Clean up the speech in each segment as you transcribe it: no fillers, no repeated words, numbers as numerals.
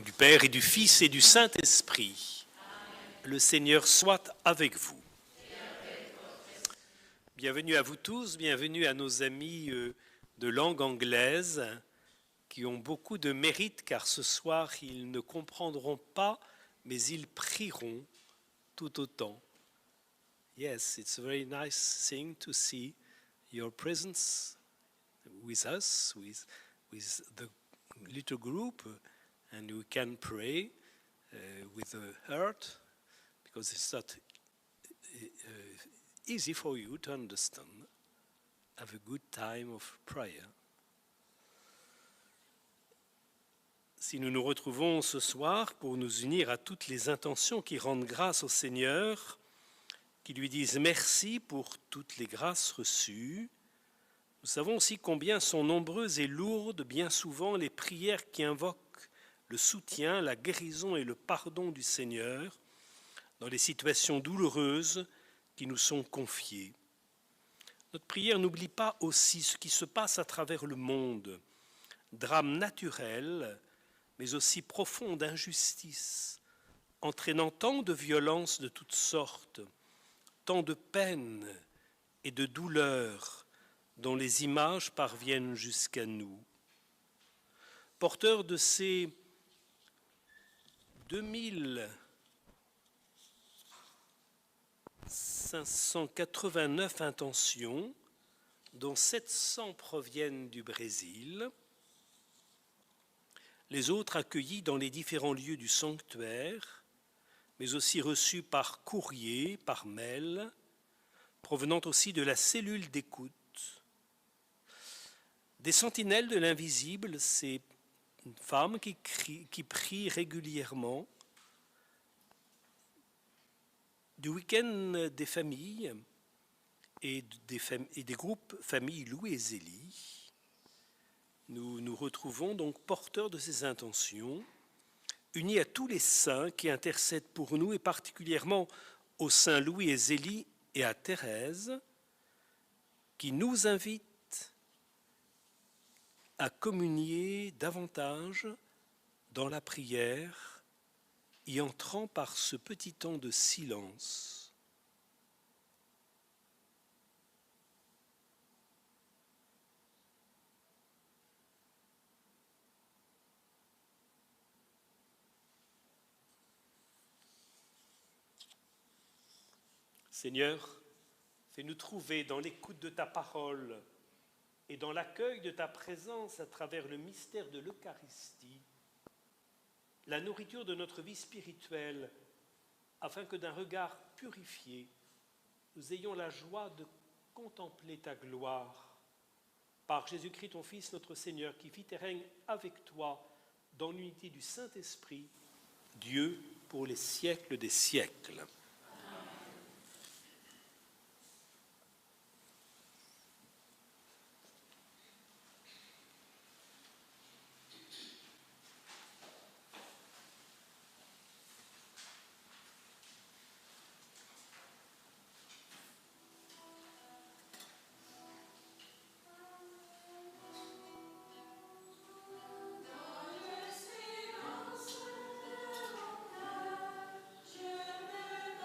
du Père et du Fils et du Saint-Esprit. Le Seigneur soit avec vous. Bienvenue à vous tous, bienvenue à nos amis de langue anglaise qui ont beaucoup de mérite car ce soir ils ne comprendront pas mais ils prieront tout autant. Yes, it's a very nice thing to see your presence with us, with the little group, and we can pray with the heart because it's not easy for you to understand. Have a good time of prayer. Si nous nous retrouvons ce soir pour nous unir à toutes les intentions qui rendent grâce au Seigneur, qui lui disent merci pour toutes les grâces reçues, nous savons aussi combien sont nombreuses et lourdes bien souvent les prières qui invoquent le soutien, la guérison et le pardon du Seigneur dans les situations douloureuses qui nous sont confiées. Notre prière n'oublie pas aussi ce qui se passe à travers le monde, drame naturel, mais aussi profonde injustice, entraînant tant de violences de toutes sortes, tant de peine et de douleur dont les images parviennent jusqu'à nous. Porteurs de ces 2589 intentions, dont 700 proviennent du Brésil, les autres accueillis dans les différents lieux du sanctuaire, mais aussi reçus par courrier, par mail, provenant aussi de la cellule d'écoute. Des sentinelles de l'invisible, ces femmes qui prient régulièrement, du week-end des familles et des groupes familles Louis et Zélie, nous nous retrouvons donc porteurs de ces intentions, unis à tous les saints qui intercèdent pour nous et particulièrement aux saints Louis et Zélie et à Thérèse, qui nous invitent à communier davantage dans la prière, y entrant par ce petit temps de silence. Seigneur, fais-nous trouver dans l'écoute de ta parole et dans l'accueil de ta présence à travers le mystère de l'Eucharistie, la nourriture de notre vie spirituelle, afin que d'un regard purifié, nous ayons la joie de contempler ta gloire. Par Jésus-Christ, ton Fils, notre Seigneur, qui vit et règne avec toi dans l'unité du Saint-Esprit, Dieu pour les siècles des siècles. Je me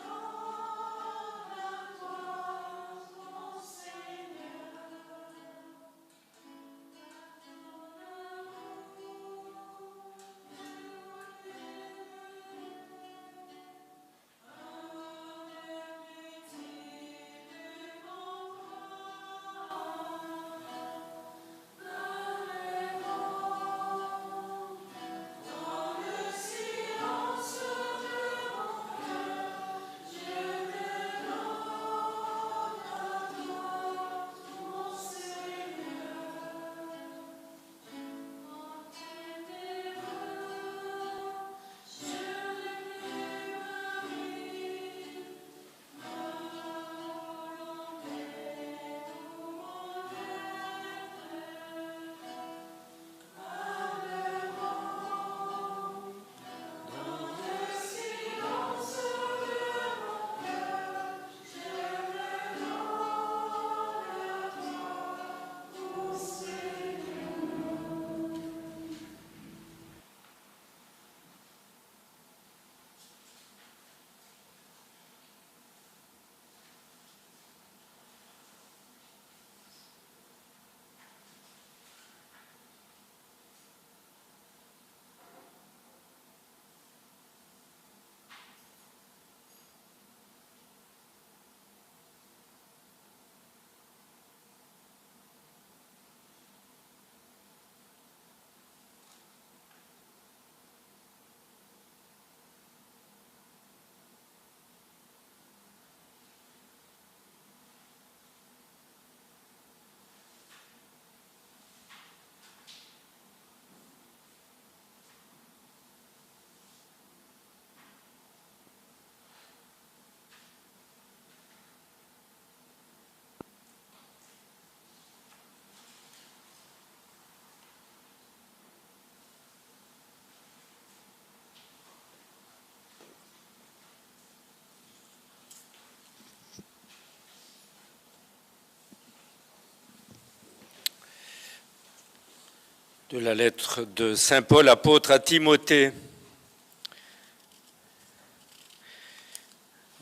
De la lettre de saint Paul, apôtre à Timothée.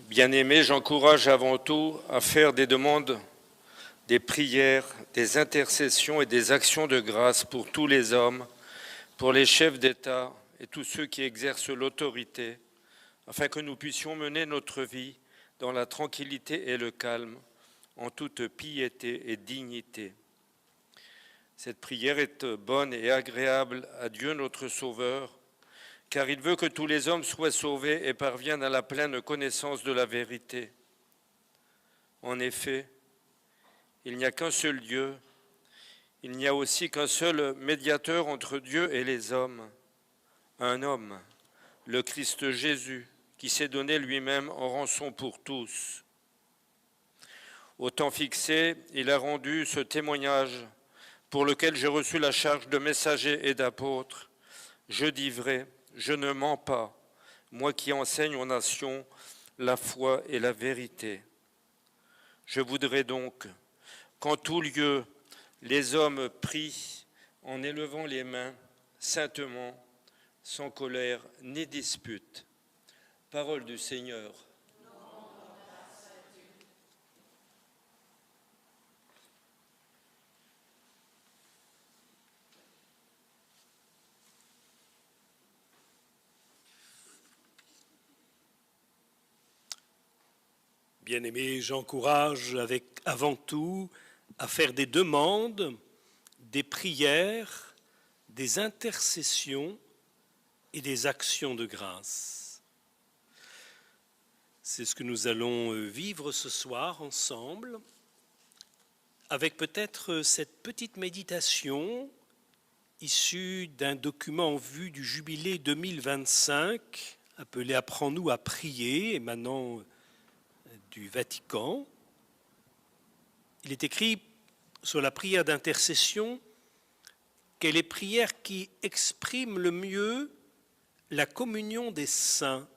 Bien-aimés, j'encourage avant tout à faire des demandes, des prières, des intercessions et des actions de grâce pour tous les hommes, pour les chefs d'État et tous ceux qui exercent l'autorité, afin que nous puissions mener notre vie dans la tranquillité et le calme, en toute piété et dignité. Cette prière est bonne et agréable à Dieu notre Sauveur, car il veut que tous les hommes soient sauvés et parviennent à la pleine connaissance de la vérité. En effet, il n'y a qu'un seul Dieu, il n'y a aussi qu'un seul médiateur entre Dieu et les hommes, un homme, le Christ Jésus, qui s'est donné lui-même en rançon pour tous. Au temps fixé, il a rendu ce témoignage pour lequel j'ai reçu la charge de messager et d'apôtre. Je dis vrai, je ne mens pas, moi qui enseigne aux nations la foi et la vérité. Je voudrais donc qu'en tout lieu, les hommes prient en élevant les mains, saintement, sans colère ni dispute. Parole du Seigneur. Bien-aimés, j'encourage avant tout à faire des demandes, des prières, des intercessions et des actions de grâce. C'est ce que nous allons vivre ce soir ensemble, avec peut-être cette petite méditation issue d'un document en vue du jubilé 2025, appelé « Apprends-nous à prier », émanant du Vatican. Il est écrit sur la prière d'intercession qu'elle est prière qui exprime le mieux la communion des saints.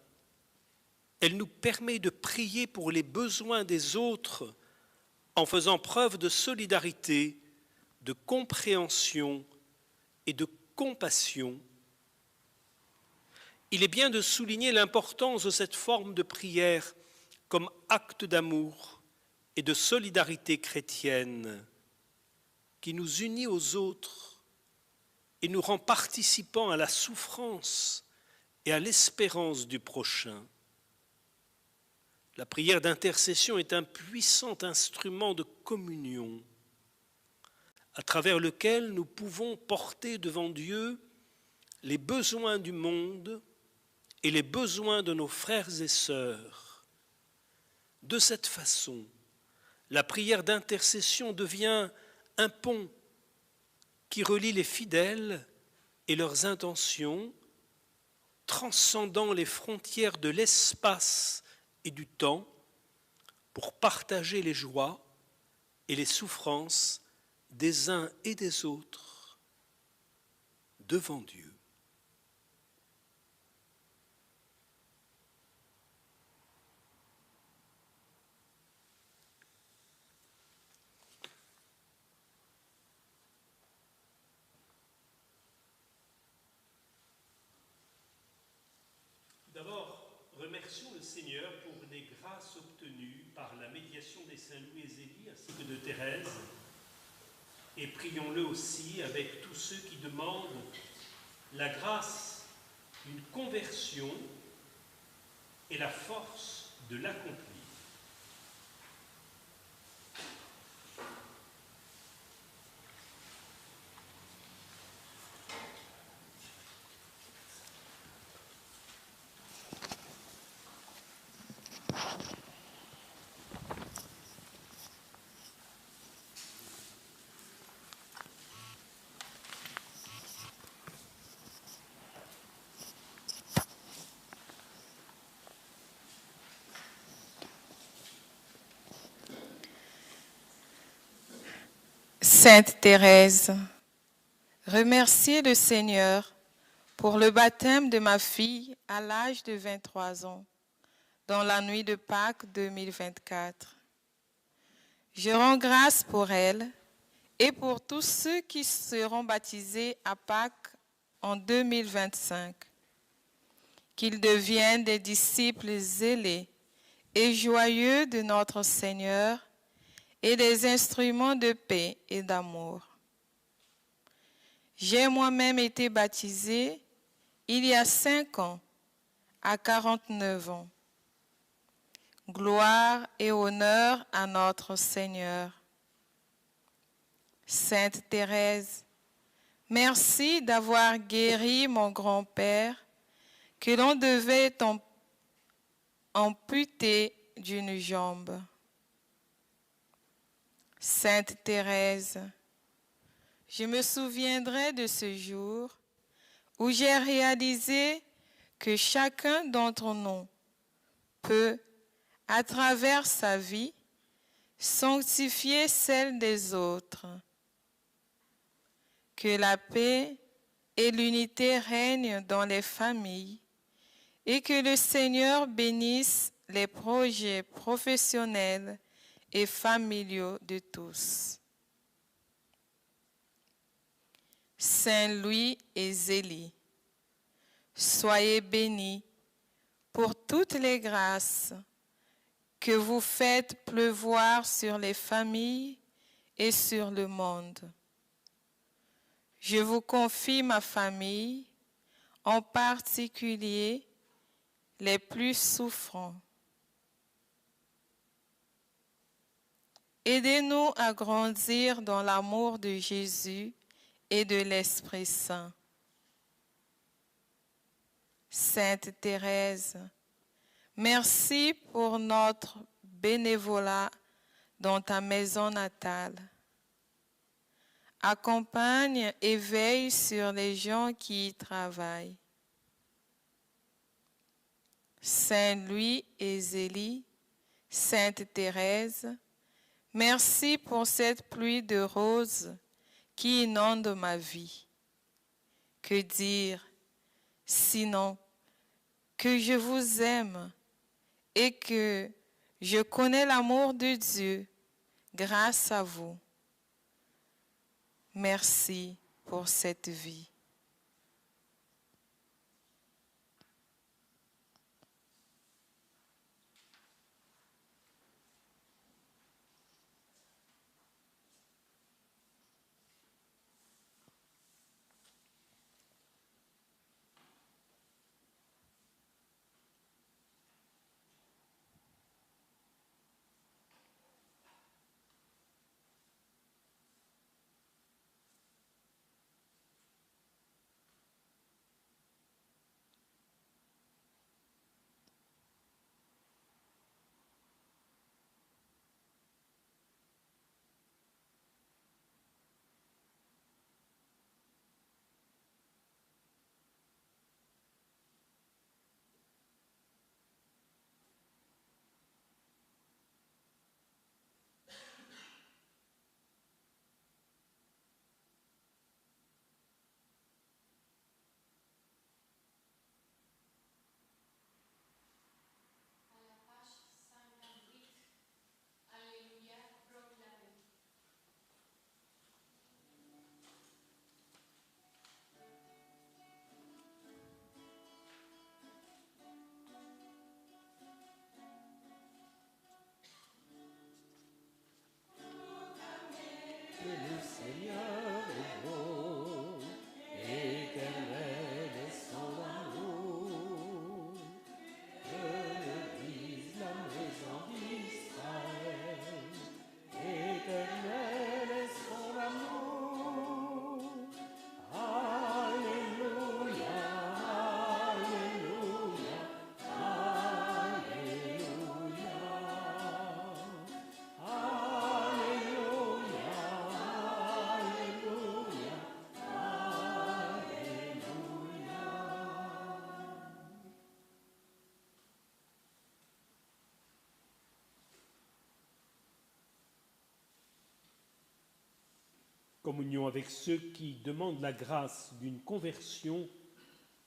Elle nous permet de prier pour les besoins des autres en faisant preuve de solidarité, de compréhension et de compassion. Il est bien de souligner l'importance de cette forme de prière comme acte d'amour et de solidarité chrétienne qui nous unit aux autres et nous rend participants à la souffrance et à l'espérance du prochain. La prière d'intercession est un puissant instrument de communion à travers lequel nous pouvons porter devant Dieu les besoins du monde et les besoins de nos frères et sœurs. De cette façon, la prière d'intercession devient un pont qui relie les fidèles et leurs intentions, transcendant les frontières de l'espace et du temps, pour partager les joies et les souffrances des uns et des autres devant Dieu. D'abord, remercions le Seigneur pour les grâces obtenues par la médiation des saints Louis et Zélie ainsi que de Thérèse, et prions-le aussi avec tous ceux qui demandent la grâce d'une conversion et la force de l'accomplir. Sainte Thérèse, remerciez le Seigneur pour le baptême de ma fille à l'âge de 23 ans, dans la nuit de Pâques 2024. Je rends grâce pour elle et pour tous ceux qui seront baptisés à Pâques en 2025, qu'ils deviennent des disciples zélés et joyeux de notre Seigneur et des instruments de paix et d'amour. J'ai moi-même été baptisé il y a 5 ans, à 49 ans. Gloire et honneur à notre Seigneur. Sainte Thérèse, merci d'avoir guéri mon grand-père que l'on devait amputer d'une jambe. Sainte Thérèse, je me souviendrai de ce jour où j'ai réalisé que chacun d'entre nous peut, à travers sa vie, sanctifier celle des autres. Que la paix et l'unité règnent dans les familles et que le Seigneur bénisse les projets professionnels et familiaux de tous. Saint Louis et Zélie, soyez bénis pour toutes les grâces que vous faites pleuvoir sur les familles et sur le monde. Je vous confie ma famille, en particulier les plus souffrants. Aidez-nous à grandir dans l'amour de Jésus et de l'Esprit Saint. Sainte Thérèse, merci pour notre bénévolat dans ta maison natale. Accompagne et veille sur les gens qui y travaillent. Saint Louis et Zélie, Sainte Thérèse, merci pour cette pluie de roses qui inonde ma vie. Que dire, sinon que je vous aime et que je connais l'amour de Dieu grâce à vous. Merci pour cette vie. Communion avec ceux qui demandent la grâce d'une conversion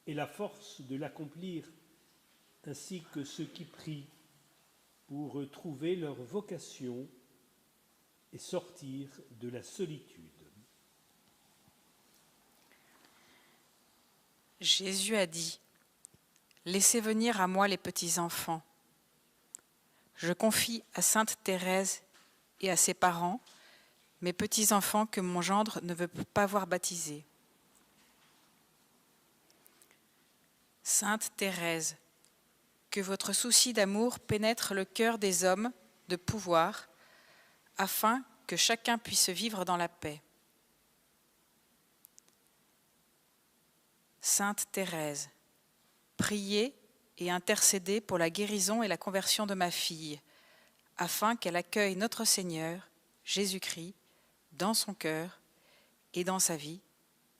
et la force de l'accomplir, ainsi que ceux qui prient pour trouver leur vocation et sortir de la solitude. Jésus a dit : « Laissez venir à moi les petits enfants. » Je confie à sainte Thérèse et à ses parents mes petits enfants que mon gendre ne veut pas voir baptisés. Sainte Thérèse, que votre souci d'amour pénètre le cœur des hommes de pouvoir, afin que chacun puisse vivre dans la paix. Sainte Thérèse, priez et intercédez pour la guérison et la conversion de ma fille, afin qu'elle accueille notre Seigneur, Jésus-Christ, dans son cœur et dans sa vie,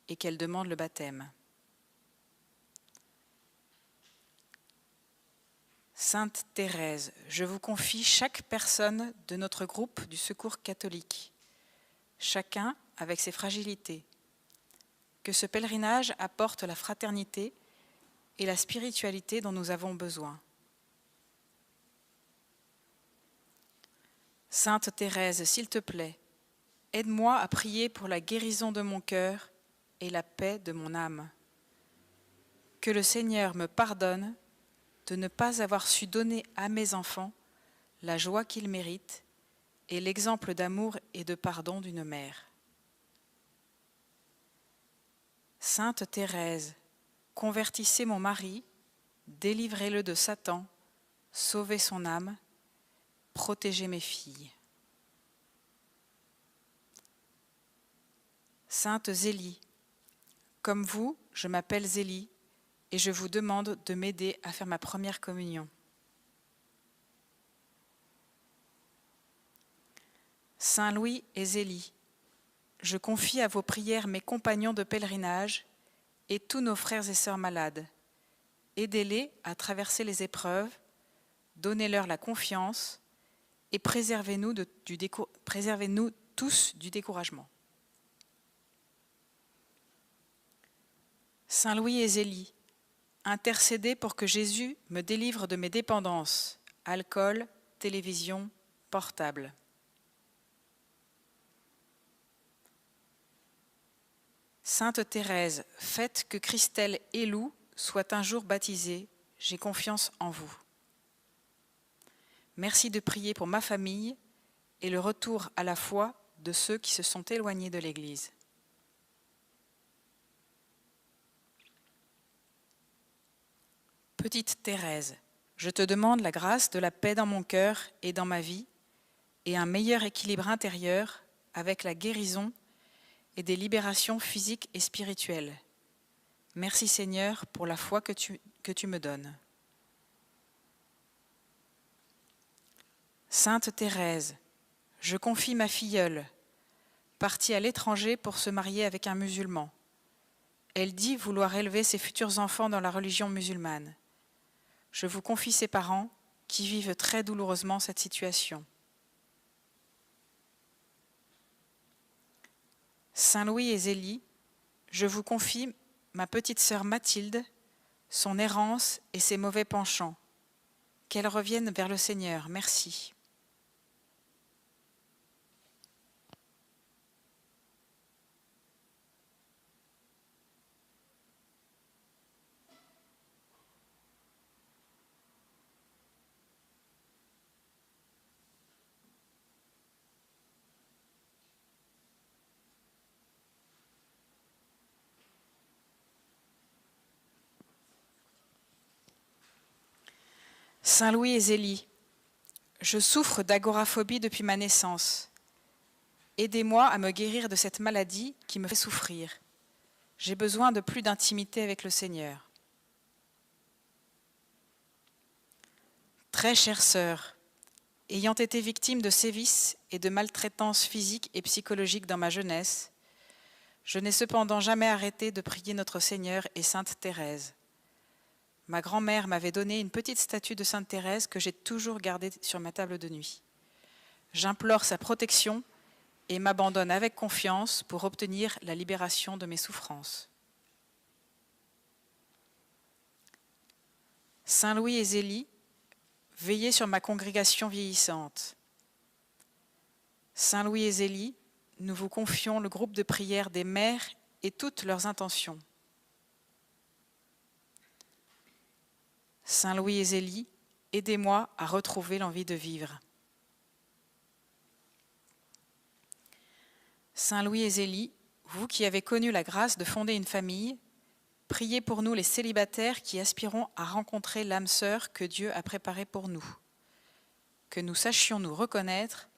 et qu'elle demande le baptême. Sainte Thérèse, je vous confie chaque personne de notre groupe du Secours catholique, chacun avec ses fragilités. Que ce pèlerinage apporte la fraternité et la spiritualité dont nous avons besoin. Sainte Thérèse, s'il te plaît, aide-moi à prier pour la guérison de mon cœur et la paix de mon âme. Que le Seigneur me pardonne de ne pas avoir su donner à mes enfants la joie qu'ils méritent et l'exemple d'amour et de pardon d'une mère. Sainte Thérèse, convertissez mon mari, délivrez-le de Satan, sauvez son âme, protégez mes filles. Sainte Zélie, comme vous, je m'appelle Zélie et je vous demande de m'aider à faire ma première communion. Saint Louis et Zélie, je confie à vos prières mes compagnons de pèlerinage et tous nos frères et sœurs malades. Aidez-les à traverser les épreuves, donnez-leur la confiance et préservez-nous tous du découragement. Saint Louis et Zélie, intercédez pour que Jésus me délivre de mes dépendances, alcool, télévision, portable. Sainte Thérèse, faites que Christelle et Lou soient un jour baptisés, j'ai confiance en vous. Merci de prier pour ma famille et le retour à la foi de ceux qui se sont éloignés de l'Église. Petite Thérèse, je te demande la grâce de la paix dans mon cœur et dans ma vie et un meilleur équilibre intérieur avec la guérison et des libérations physiques et spirituelles. Merci Seigneur pour la foi que tu me donnes. Sainte Thérèse, je confie ma filleule, partie à l'étranger pour se marier avec un musulman. Elle dit vouloir élever ses futurs enfants dans la religion musulmane. Je vous confie ses parents qui vivent très douloureusement cette situation. Saint Louis et Zélie, je vous confie ma petite sœur Mathilde, son errance et ses mauvais penchants. Qu'elle revienne vers le Seigneur. Merci. Saint Louis et Zélie, je souffre d'agoraphobie depuis ma naissance. Aidez-moi à me guérir de cette maladie qui me fait souffrir. J'ai besoin de plus d'intimité avec le Seigneur. Très chère sœur, ayant été victime de sévices et de maltraitances physiques et psychologiques dans ma jeunesse, je n'ai cependant jamais arrêté de prier notre Seigneur et Sainte Thérèse. Ma grand-mère m'avait donné une petite statue de Sainte Thérèse que j'ai toujours gardée sur ma table de nuit. J'implore sa protection et m'abandonne avec confiance pour obtenir la libération de mes souffrances. Saint Louis et Zélie, veillez sur ma congrégation vieillissante. Saint Louis et Zélie, nous vous confions le groupe de prière des mères et toutes leurs intentions. Saint Louis et Zélie, aidez-moi à retrouver l'envie de vivre. Saint Louis et Zélie, vous qui avez connu la grâce de fonder une famille, priez pour nous les célibataires qui aspirons à rencontrer l'âme sœur que Dieu a préparée pour nous. Que nous sachions nous reconnaître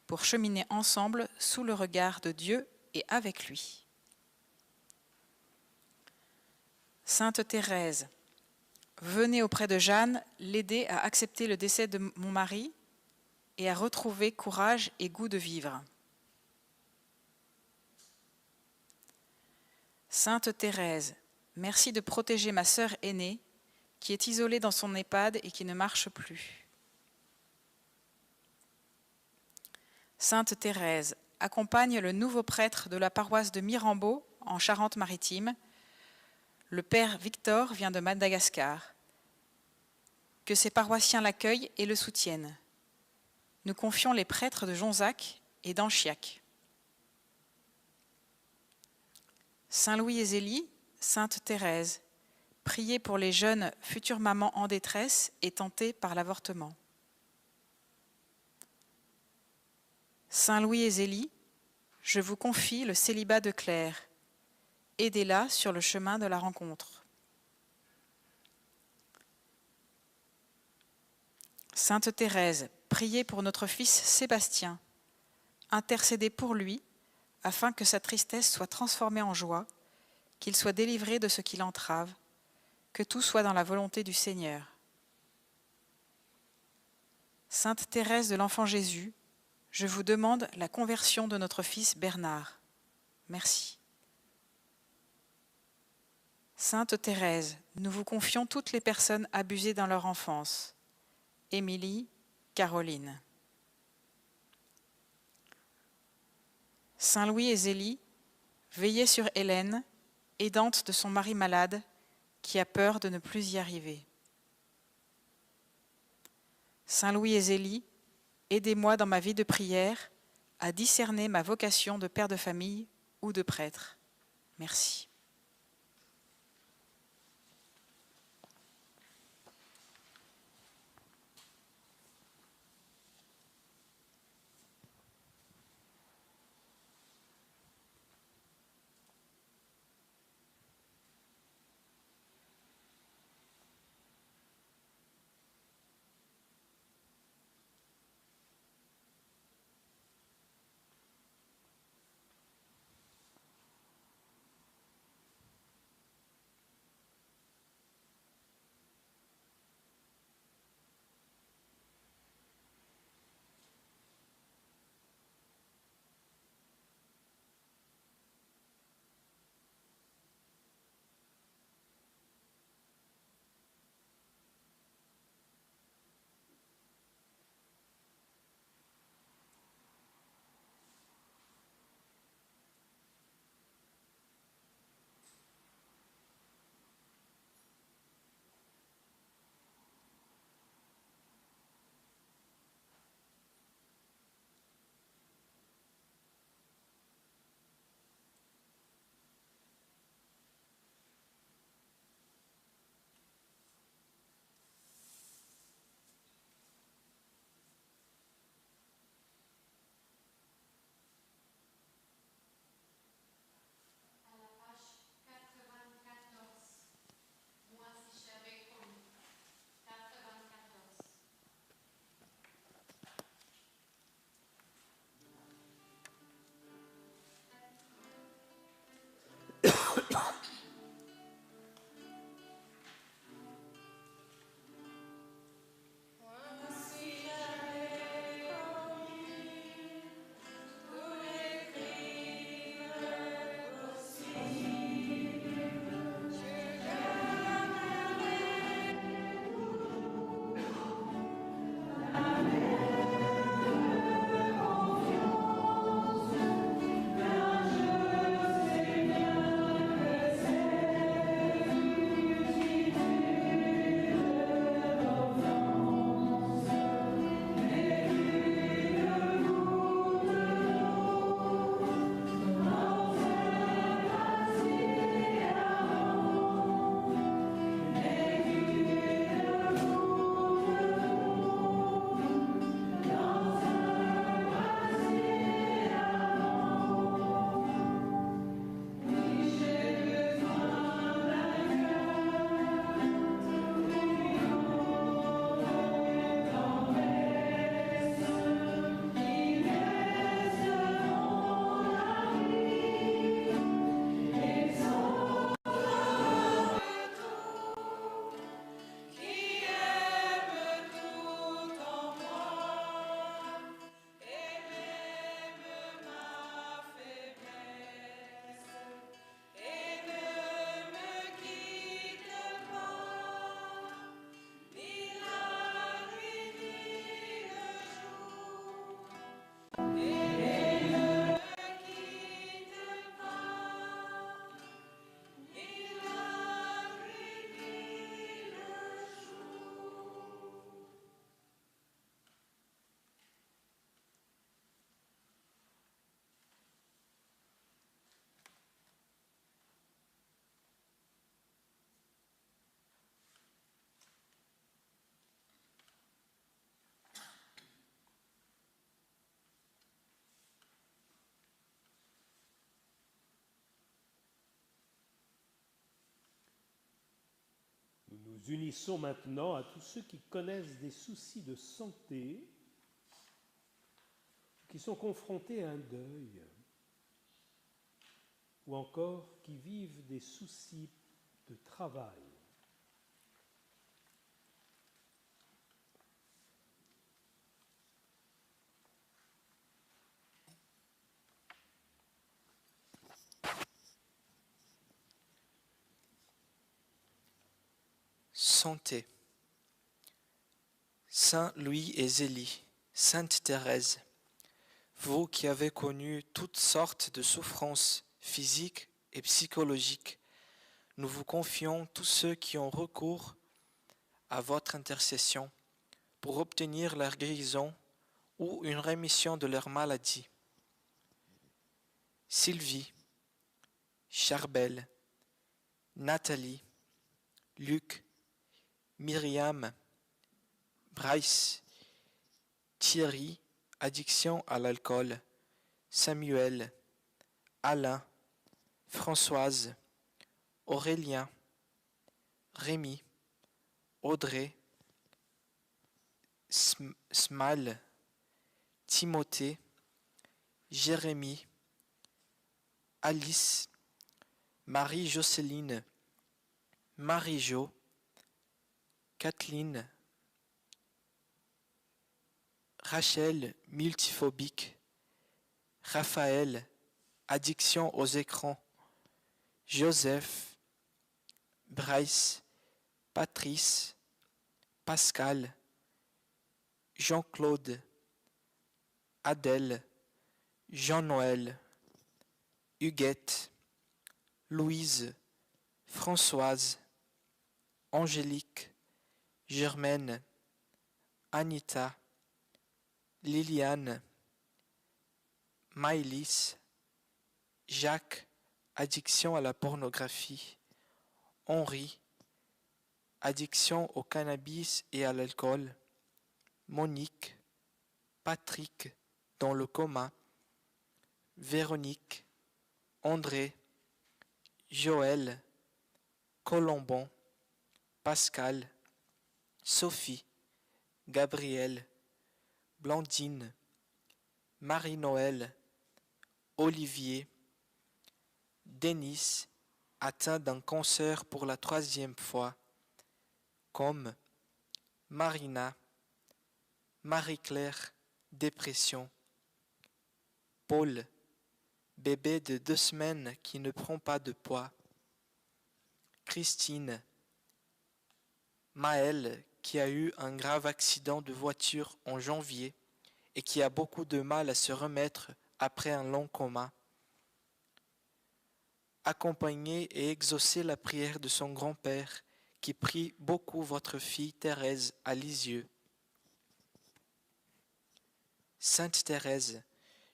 pour cheminer ensemble sous le regard de Dieu et avec lui. Sainte Thérèse, venez auprès de Jeanne l'aider à accepter le décès de mon mari et à retrouver courage et goût de vivre. Sainte Thérèse, merci de protéger ma sœur aînée qui est isolée dans son EHPAD et qui ne marche plus. Sainte Thérèse, accompagne le nouveau prêtre de la paroisse de Mirambeau en Charente-Maritime. Le père Victor vient de Madagascar. Que ses paroissiens l'accueillent et le soutiennent. Nous confions les prêtres de Jonzac et d'Anchiac. Saint Louis et Zélie, Sainte Thérèse, priez pour les jeunes futures mamans en détresse et tentées par l'avortement. Saint Louis et Zélie, je vous confie le célibat de Claire. Aidez-la sur le chemin de la rencontre. Sainte Thérèse, priez pour notre fils Sébastien. Intercédez pour lui, afin que sa tristesse soit transformée en joie, qu'il soit délivré de ce qui l'entrave, que tout soit dans la volonté du Seigneur. Sainte Thérèse de l'Enfant Jésus, je vous demande la conversion de notre fils Bernard. Merci. Sainte Thérèse, nous vous confions toutes les personnes abusées dans leur enfance. Émilie, Caroline. Saint Louis et Zélie, veillez sur Hélène, aidante de son mari malade, qui a peur de ne plus y arriver. Saint Louis et Zélie, aidez-moi dans ma vie de prière à discerner ma vocation de père de famille ou de prêtre. Merci. unissons maintenant à tous ceux qui connaissent des soucis de santé, qui sont confrontés à un deuil, ou encore qui vivent des soucis de travail. Santé. Saint Louis et Zélie, Sainte Thérèse, vous qui avez connu toutes sortes de souffrances physiques et psychologiques, nous vous confions tous ceux qui ont recours à votre intercession pour obtenir leur guérison ou une rémission de leur maladie. Sylvie, Charbel, Nathalie, Luc, Myriam, Bryce, Thierry, addiction à l'alcool, Samuel, Alain, Françoise, Aurélien, Rémi, Audrey, Smal, Timothée, Jérémie, Alice, Marie-Jocelyne, Marie-Jo, Kathleen, Rachel, multiphobique, Raphaël, addiction aux écrans, Joseph, Bryce, Patrice, Pascal, Jean-Claude, Adèle, Jean-Noël, Huguette, Louise, Françoise, Angélique, Germaine, Anita, Liliane, Maëlys, Jacques, addiction à la pornographie, Henri, addiction au cannabis et à l'alcool, Monique, Patrick, dans le coma, Véronique, André, Joël, Colombon, Pascal, Sophie, Gabriel, Blandine, Marie-Noël, Olivier, Denis, atteint d'un cancer pour la 3e fois, comme Marina, Marie-Claire, dépression, Paul, bébé de 2 semaines qui ne prend pas de poids, Christine, Maëlle, qui a eu un grave accident de voiture en janvier et qui a beaucoup de mal à se remettre après un long coma. Accompagnez et exaucez la prière de son grand-père qui prie beaucoup votre fille Thérèse à Lisieux. Sainte Thérèse,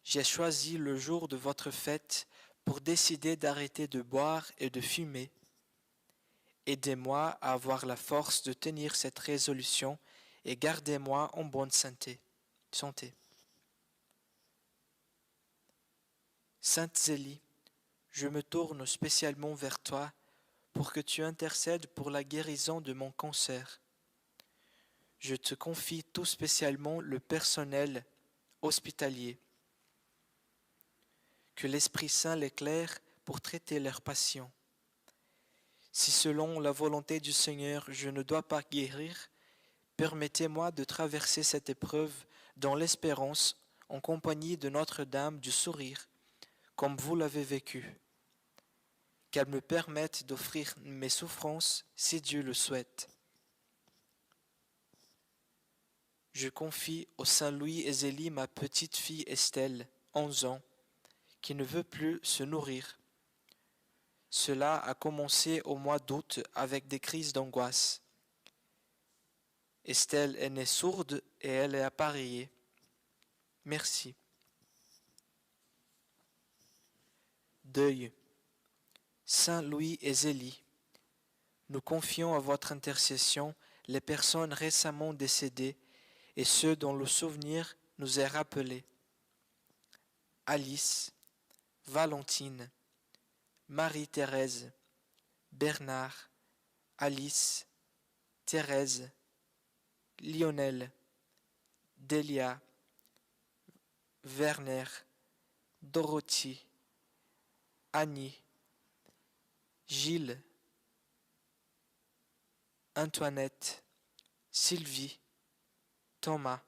j'ai choisi le jour de votre fête pour décider d'arrêter de boire et de fumer. Aidez-moi à avoir la force de tenir cette résolution et gardez-moi en bonne santé. Sainte Zélie, je me tourne spécialement vers toi pour que tu intercèdes pour la guérison de mon cancer. Je te confie tout spécialement le personnel hospitalier. Que l'Esprit Saint l'éclaire pour traiter leurs patients. Si selon la volonté du Seigneur je ne dois pas guérir, permettez-moi de traverser cette épreuve dans l'espérance en compagnie de Notre-Dame du Sourire, comme vous l'avez vécu. Qu'elle me permette d'offrir mes souffrances si Dieu le souhaite. Je confie au Saint Louis et Zélie ma petite fille Estelle, 11 ans, qui ne veut plus se nourrir. Cela a commencé au mois d'août avec des crises d'angoisse. Estelle est née sourde et elle est appareillée. Merci. Deuil. Saint Louis et Zélie, nous confions à votre intercession les personnes récemment décédées et ceux dont le souvenir nous est rappelé. Alice, Valentine, Marie-Thérèse, Bernard, Alice, Thérèse, Lionel, Delia, Werner, Dorothy, Annie, Gilles, Antoinette, Sylvie, Thomas,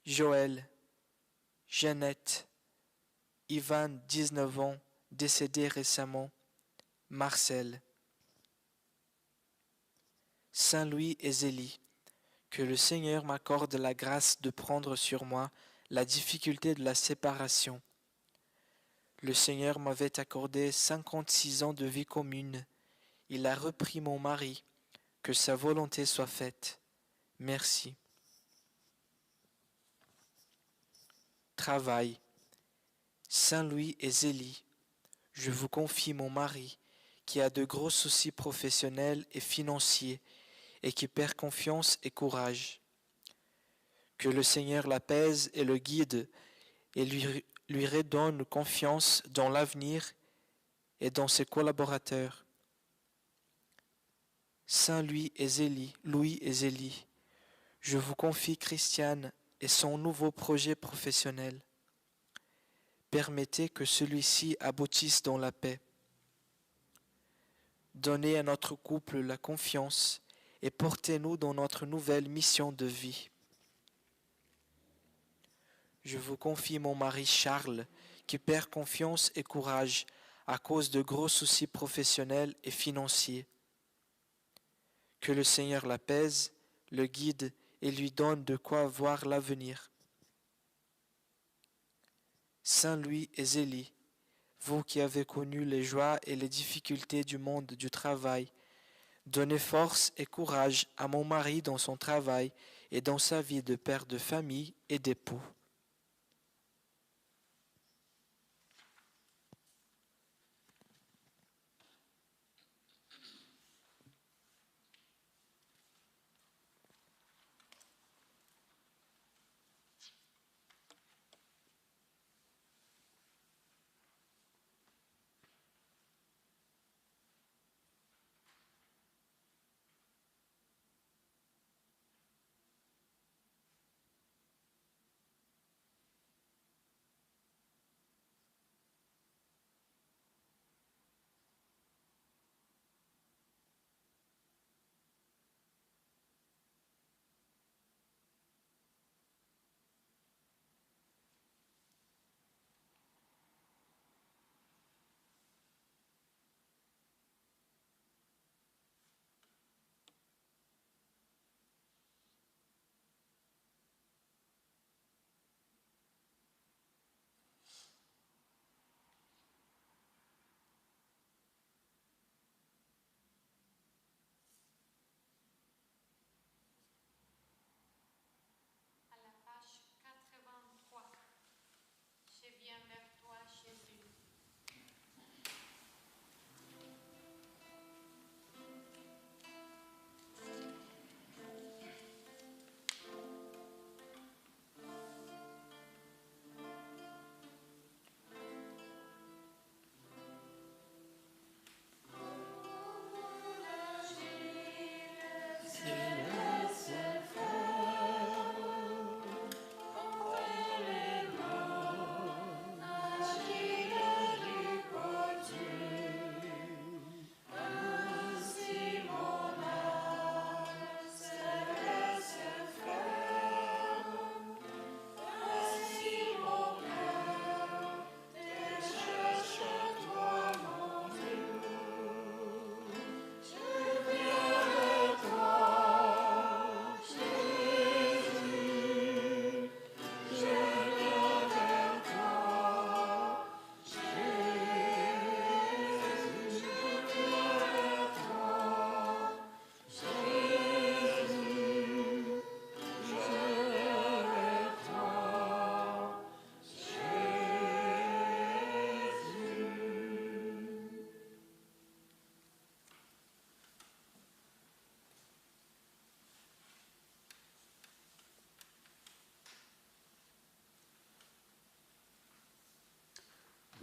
Joël, Jeannette, Ivan, 19 ans, décédé récemment, Marcel, Saint-Louis et Zélie, que le Seigneur m'accorde la grâce de prendre sur moi la difficulté de la séparation. Le Seigneur m'avait accordé 56 ans de vie commune. Il a repris mon mari. Que sa volonté soit faite. Merci. Travail. Saint-Louis et Zélie, je vous confie mon mari, qui a de gros soucis professionnels et financiers et qui perd confiance et courage. Que le Seigneur l'apaise et le guide et lui redonne confiance dans l'avenir et dans ses collaborateurs. Saint-Louis et Zélie, je vous confie Christiane et son nouveau projet professionnel. Permettez que celui-ci aboutisse dans la paix. Donnez à notre couple la confiance et portez-nous dans notre nouvelle mission de vie. Je vous confie mon mari Charles, qui perd confiance et courage à cause de gros soucis professionnels et financiers. Que le Seigneur l'apaise, le guide et lui donne de quoi voir l'avenir. Saint-Louis et Zélie, vous qui avez connu les joies et les difficultés du monde du travail, donnez force et courage à mon mari dans son travail et dans sa vie de père de famille et d'époux.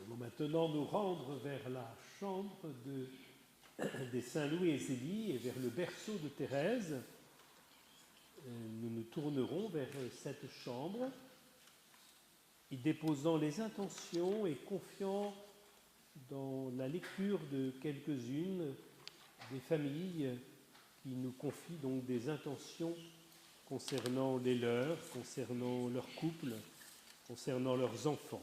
Nous allons maintenant nous rendre vers la chambre de des Saints Louis et Zélie et vers le berceau de Thérèse. Nous nous tournerons vers cette chambre, y déposant les intentions et confiant dans la lecture de quelques-unes des familles qui nous confient donc des intentions concernant les leurs, concernant leur couple, concernant leurs enfants.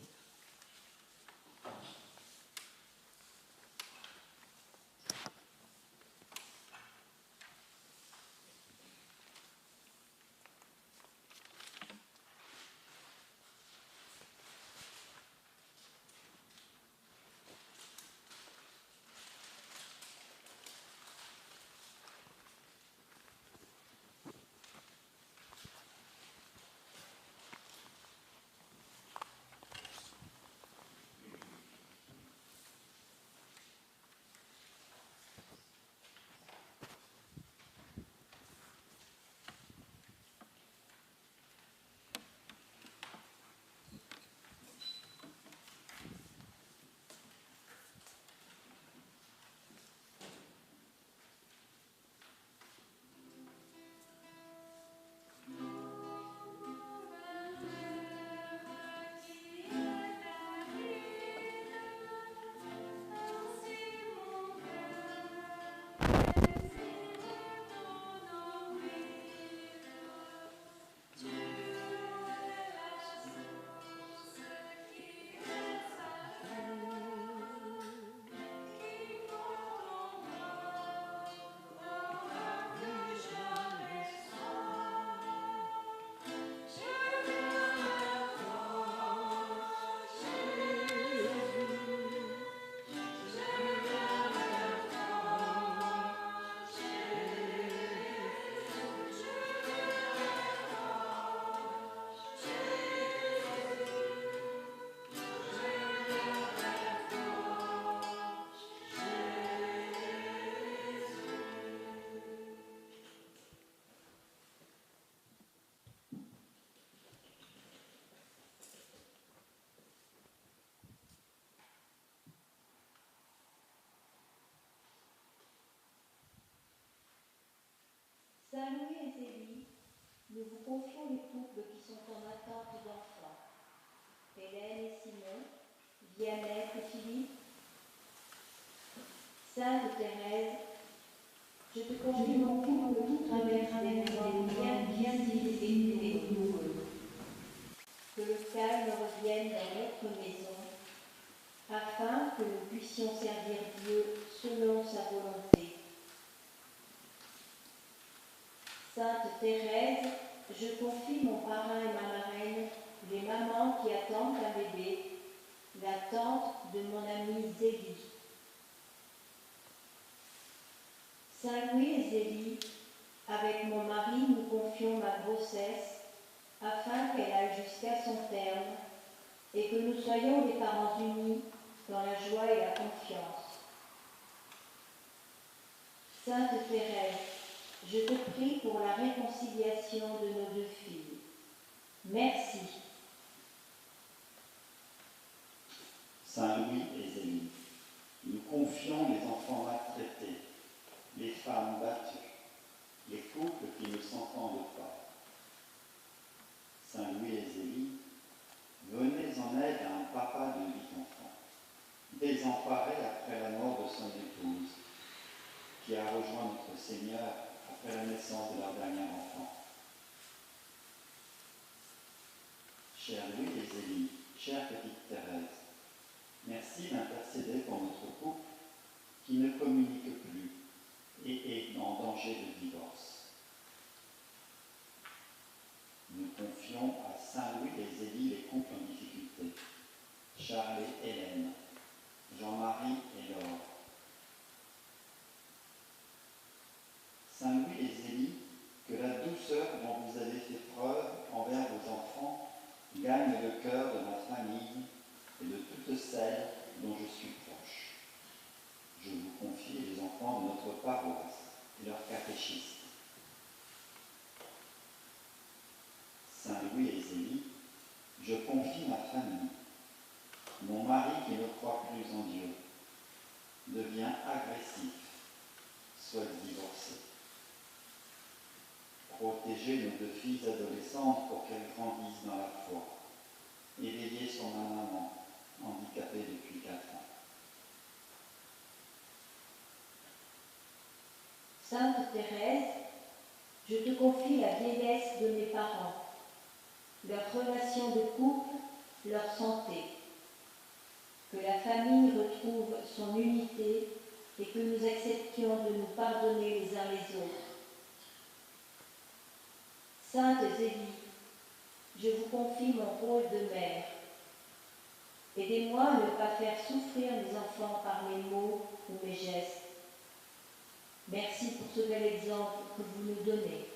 Saint Louis et Zélie, nous vous confions les couples qui sont en attente d'enfants. Hélène et Simon, Vianney et Philippe. Sainte Thérèse, je te confie mon couple qui traverse des moments bien difficiles et douloureux. Que le calme revienne dans notre maison, afin que nous puissions servir Dieu selon sa volonté. Sainte Thérèse, je confie mon parrain et ma marraine, les mamans qui attendent un bébé, la tante de mon amie Zélie. Saint Louis et Zélie, avec mon mari, nous confions ma grossesse, afin qu'elle aille jusqu'à son terme, et que nous soyons des parents unis dans la joie et la confiance. Sainte Thérèse, je te prie pour la réconciliation de nos deux filles. Merci. Saint Louis et Zélie, nous confions les enfants maltraités, les femmes battues, les couples qui ne s'entendent pas. Saint Louis et Zélie, venez en aide à un papa de 8 enfants, désemparé après la mort de son épouse, qui a rejoint notre Seigneur après la naissance de leur dernier enfant. Cher Louis et Zélie, chère petite Thérèse, merci d'intercéder pour notre couple qui ne communique plus et est en danger de divorce. Nous confions à Saint Louis et Zélie les couples en difficulté, Charles et Hélène, Jean-Marie et Laure. Saint Louis et Zélie, que la douceur dont vous avez fait preuve envers vos enfants gagne le cœur de ma famille et de toutes celles dont je suis proche. Je vous confie les enfants de notre paroisse et leurs catéchistes. Saint Louis et Zélie, je confie ma famille. Mon mari qui ne croit plus en Dieu devient agressif soit divorcée. Protégez nos 2 filles adolescentes pour qu'elles grandissent dans la foi. Éveillez son maman, handicapée depuis 4 ans. Sainte Thérèse, je te confie la vieillesse de mes parents, leur relation de couple, leur santé. Que la famille retrouve son unité et que nous acceptions de nous pardonner les uns les autres. Sainte Zélie, je vous confie mon rôle de mère. Aidez-moi à ne pas faire souffrir mes enfants par mes mots ou mes gestes. Merci pour ce bel exemple que vous nous donnez.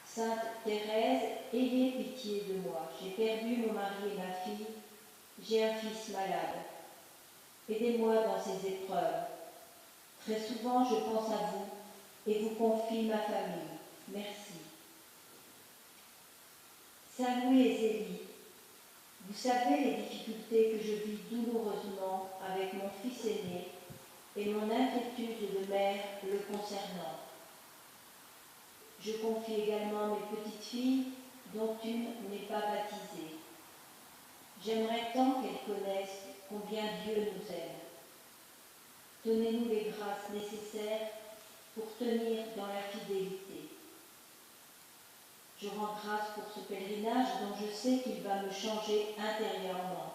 Sainte Thérèse, ayez pitié de moi. J'ai perdu mon mari et ma fille. J'ai un fils malade. Aidez-moi dans ces épreuves. Très souvent, je pense à vous et vous confie ma famille. Merci. Saint Louis et Zélie, vous savez les difficultés que je vis douloureusement avec mon fils aîné et mon inquiétude de mère le concernant. Je confie également mes petites filles, dont une n'est pas baptisée. J'aimerais tant qu'elles connaissent combien Dieu nous aime. Donnez-nous les grâces nécessaires pour tenir dans la fidélité. Je rends grâce pour ce pèlerinage dont je sais qu'il va me changer intérieurement.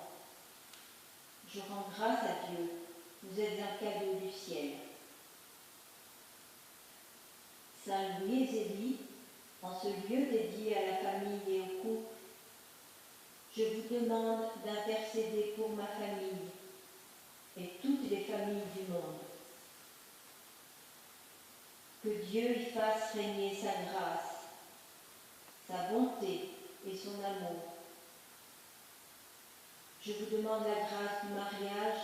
Je rends grâce à Dieu. Vous êtes un cadeau du ciel. Saint Louis et Zélie, en ce lieu dédié à la famille et au couple, je vous demande d'intercéder pour ma famille et toutes les familles du monde. Que Dieu y fasse régner sa grâce, sa bonté et son amour. Je vous demande la grâce du mariage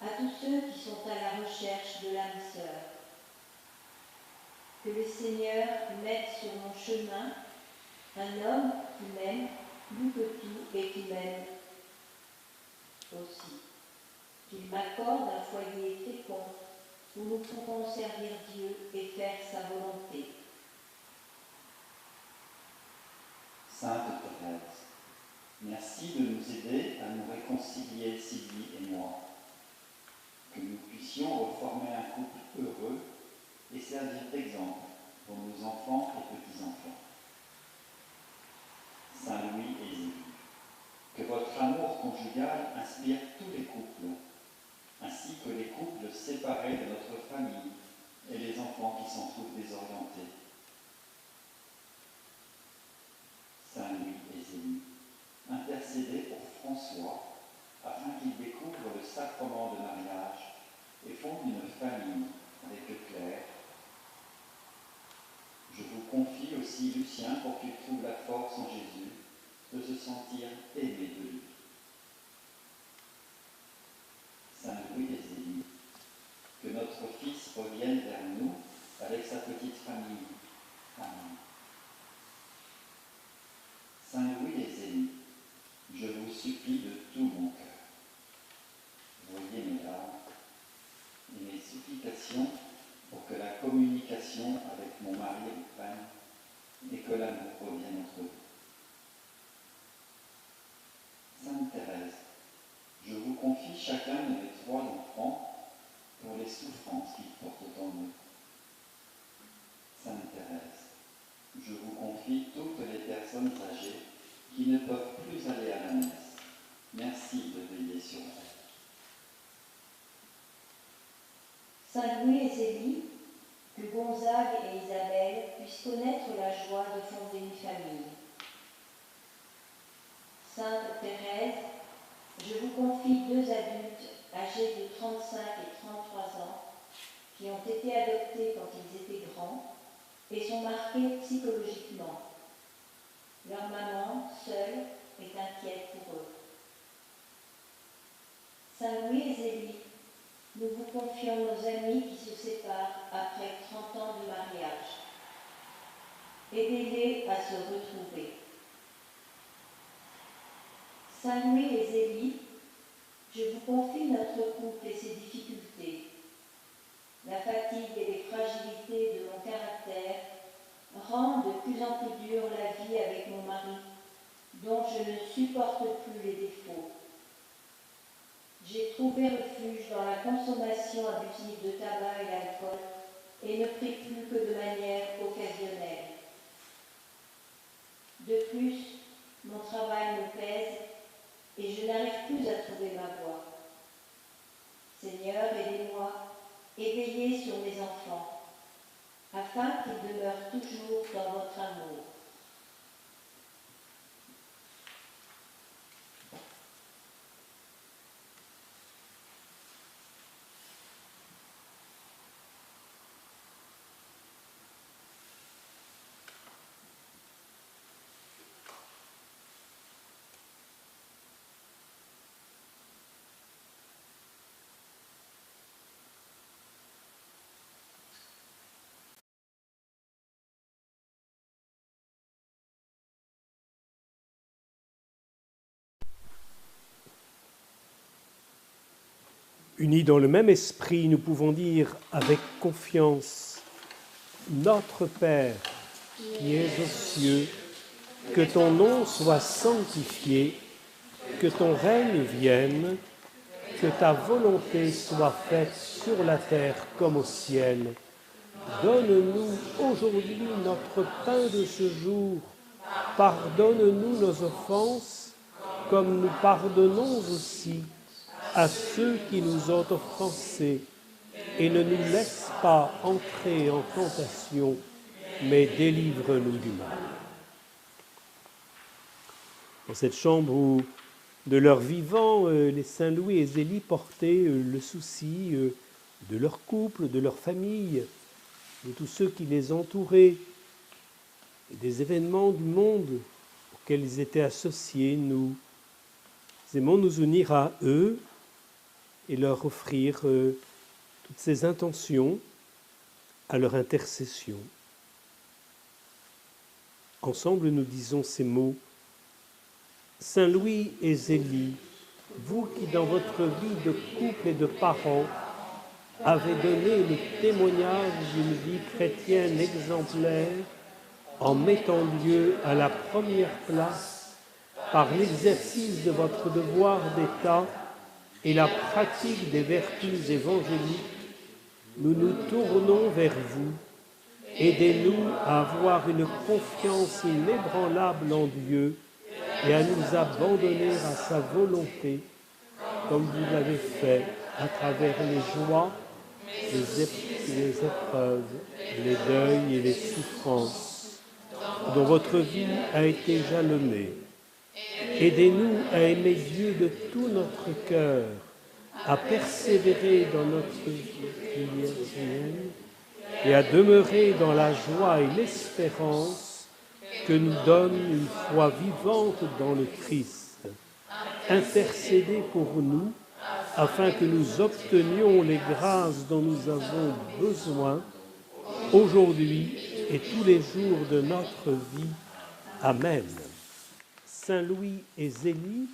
à tous ceux qui sont à la recherche de l'âme sœur. Que le Seigneur mette sur mon chemin un homme qui m'aime plus que tout et qui m'aime aussi. Qu'il m'accorde un foyer fécond où nous pourrons servir Dieu et faire sa volonté. Sainte Thérèse, merci de nous aider à nous réconcilier, Sylvie et moi. Que nous puissions reformer un couple heureux et servir d'exemple pour nos enfants et petits-enfants. Saint Louis et Zélie, que votre amour conjugal inspire tous les couples, ainsi que les couples séparés de notre famille et les enfants qui s'en trouvent désorientés. Saint Louis et Zélie, intercédez pour François afin qu'il découvre le sacrement de mariage et fonde une famille avec Claire. Je vous confie aussi Lucien pour qu'il trouve la force en Jésus de se sentir aimé de lui. Saint Louis et Zélie, que notre Fils revienne vers nous avec sa petite famille. Amen. Saint Louis et Zélie, je vous supplie de tout mon cœur. Voyez mes larmes et mes supplications pour que la communication avec mon mari reprenne et que l'amour revienne entre vous. Sainte Thérèse, je vous confie chacun de mes 3 enfants pour les souffrances qu'ils portent en eux. Sainte Thérèse, je vous confie toutes les personnes âgées qui ne peuvent plus aller à la messe. Merci de veiller sur elles. Saint Louis et Zélie, que Gonzague et Isabelle puissent connaître la joie de fonder une famille. Sainte Thérèse, je vous confie 2 adultes âgés de 35 et 33 ans qui ont été adoptés quand ils étaient grands et sont marqués psychologiquement. Leur maman, seule, est inquiète pour eux. Saint Louis et Zélie, nous vous confions nos amis qui se séparent après 30 ans de mariage. Aidez-les à se retrouver. Saint Louis et Zélie, je vous confie notre couple et ses difficultés. la fatigue et les fragilités de mon caractère rendent de plus en plus dure la vie avec mon mari, dont je ne supporte plus les défauts. J'ai trouvé refuge dans la consommation abusive de tabac et d'alcool et ne prie plus que de manière occasionnelle. De plus, mon travail me pèse et je n'arrive plus à trouver ma voie. Seigneur, aidez-moi et veillez sur mes enfants, afin qu'ils demeurent toujours dans votre amour. Unis dans le même esprit, nous pouvons dire avec confiance, Notre Père, qui es aux cieux, que ton nom soit sanctifié, que ton règne vienne, que ta volonté soit faite sur la terre comme au ciel. Donne-nous aujourd'hui notre pain de ce jour. Pardonne-nous nos offenses, comme nous pardonnons aussi à ceux qui nous ont offensés, et ne nous laisse pas entrer en tentation, mais délivre-nous du mal. Dans cette chambre où, de leur vivant, les saints Louis et Zélie portaient le souci de leur couple, de leur famille, de tous ceux qui les entouraient, et des événements du monde auxquels ils étaient associés, nous aimons nous unir à eux et leur offrir toutes ces intentions à leur intercession. Ensemble, nous disons ces mots. Saint Louis et Zélie, vous qui dans votre vie de couple et de parents avez donné le témoignage d'une vie chrétienne exemplaire en mettant Dieu à la première place par l'exercice de votre devoir d'État et la pratique des vertus évangéliques, nous nous tournons vers vous. Aidez-nous à avoir une confiance inébranlable en Dieu et à nous abandonner à sa volonté, comme vous l'avez fait à travers les joies, les épreuves, les deuils et les souffrances dont votre vie a été jalonnée. Aidez-nous à aimer Dieu de tout notre cœur, à persévérer dans notre vie chrétienne et à demeurer dans la joie et l'espérance que nous donne une foi vivante dans le Christ. Intercédez pour nous afin que nous obtenions les grâces dont nous avons besoin aujourd'hui et tous les jours de notre vie. Amen. Saint Louis et Zélie,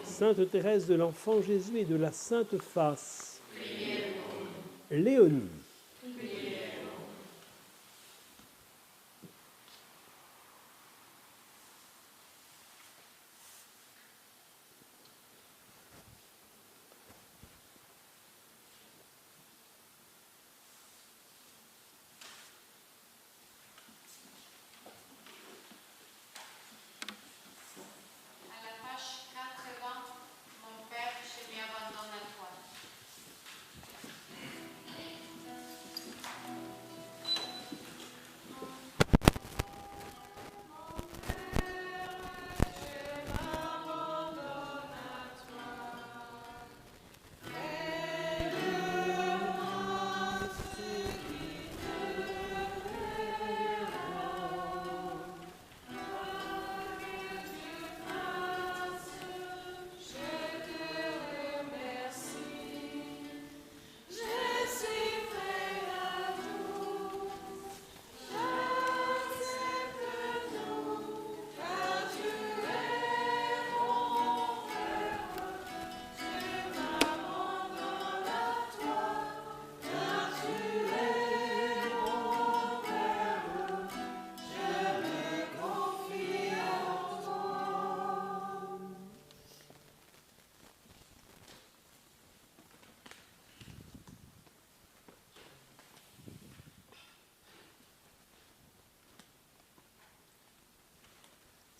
Sainte Thérèse de l'Enfant Jésus et de la Sainte Face, Léonie,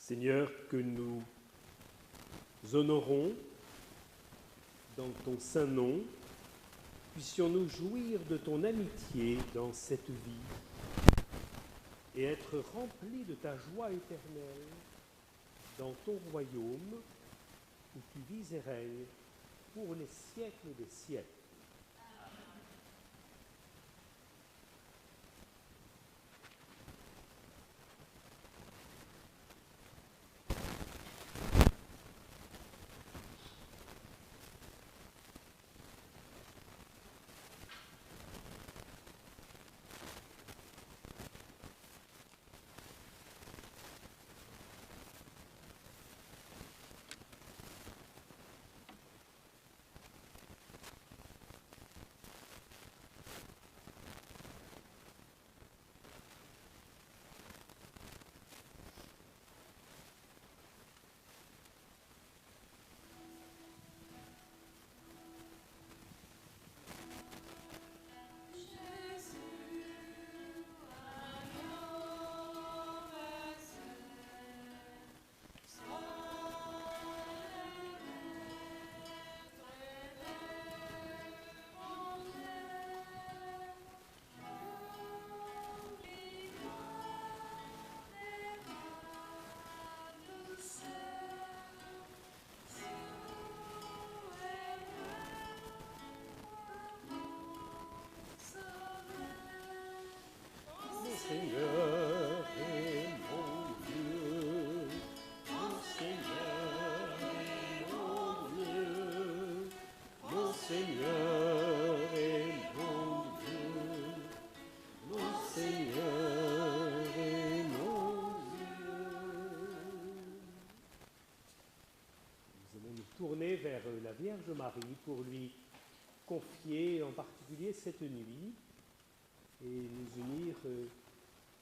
Seigneur, que nous honorons dans ton saint nom, puissions-nous jouir de ton amitié dans cette vie et être remplis de ta joie éternelle dans ton royaume où tu vis et règnes pour les siècles des siècles. Seigneur est mon Dieu, mon Seigneur est mon Dieu, mon Seigneur est mon Dieu, mon Seigneur est mon Dieu. Nous allons nous tourner vers la Vierge Marie pour lui confier en particulier cette nuit et nous unir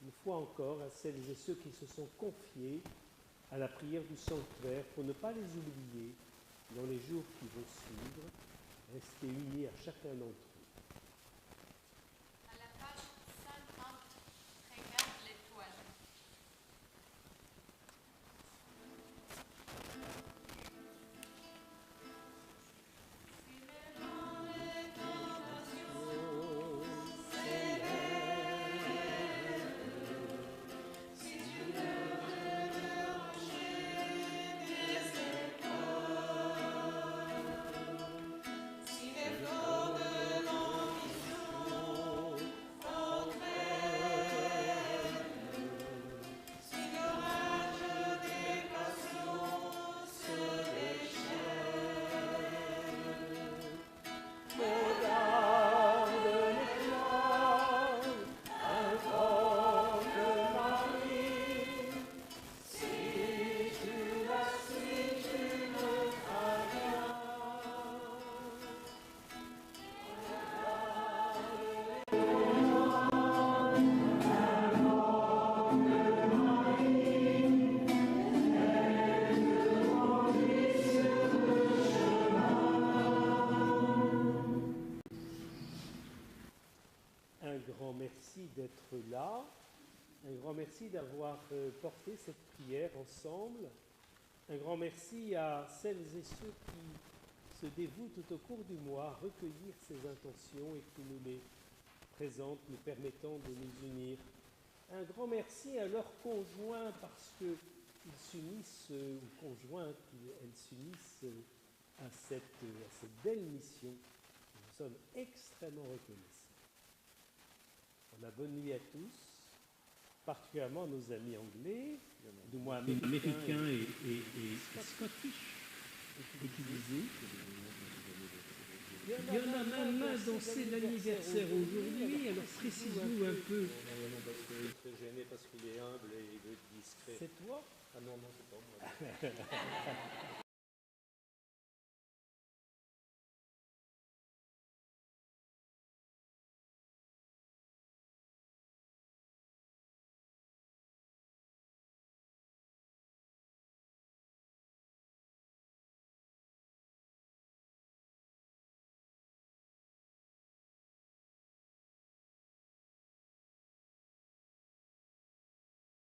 une fois encore à celles et ceux qui se sont confiés à la prière du sanctuaire pour ne pas les oublier dans les jours qui vont suivre, rester unis à chacun d'entre eux. À la page 50, regarde l'étoile. Merci d'être là, un grand merci d'avoir porté cette prière ensemble, un grand merci à celles et ceux qui se dévouent tout au cours du mois à recueillir ces intentions et qui nous les présentent, nous permettant de nous unir. Un grand merci à leurs conjoints parce qu'ils s'unissent, ou conjointes, elles s'unissent à cette belle mission. Nous sommes extrêmement reconnaissants. La bonne nuit à tous, particulièrement à nos amis anglais, du moins américains et scottish, utilisés. Il y en a même un dont c'est l'anniversaire aujourd'hui, alors précise-nous un peu. Non, parce qu'il est très gêné, parce qu'il est humble et il veut être discret. C'est toi? Ah non, c'est pas moi.